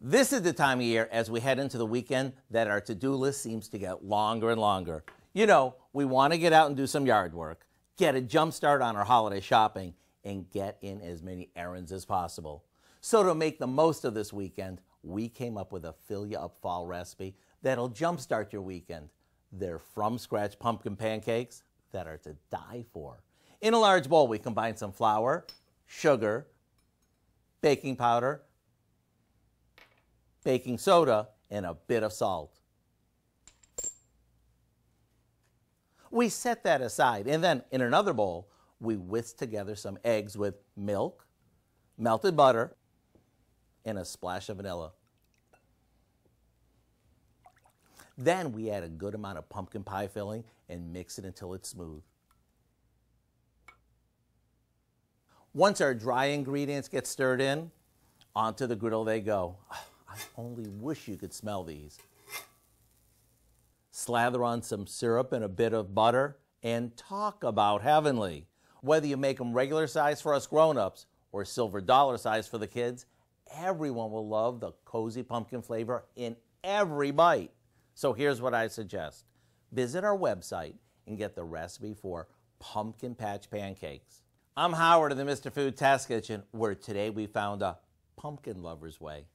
This is the time of year as we head into the weekend that our to-do list seems to get longer and longer. You know, we want to get out and do some yard work, get a jump start on our holiday shopping, and get in as many errands as possible. So to make the most of this weekend, we came up with a fill-you-up fall recipe that'll jumpstart your weekend. They're from-scratch pumpkin pancakes that are to die for. In a large bowl, we combine some flour, sugar, baking powder, baking soda, and a bit of salt. We set that aside, and then in another bowl, we whisk together some eggs with milk, melted butter, and a splash of vanilla. Then we add a good amount of pumpkin pie filling and mix it until it's smooth. Once our dry ingredients get stirred in, onto the griddle they go. I only wish you could smell these. Slather on some syrup and a bit of butter, and talk about heavenly. Whether you make them regular size for us grown-ups or silver dollar size for the kids, everyone will love the cozy pumpkin flavor in every bite. So here's what I suggest. Visit our website and get the recipe for pumpkin patch pancakes. I'm Howard of the Mr. Food Test Kitchen, where today we found a pumpkin lover's way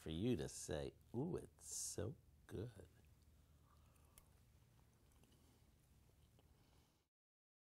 for you to say, ooh, it's so good.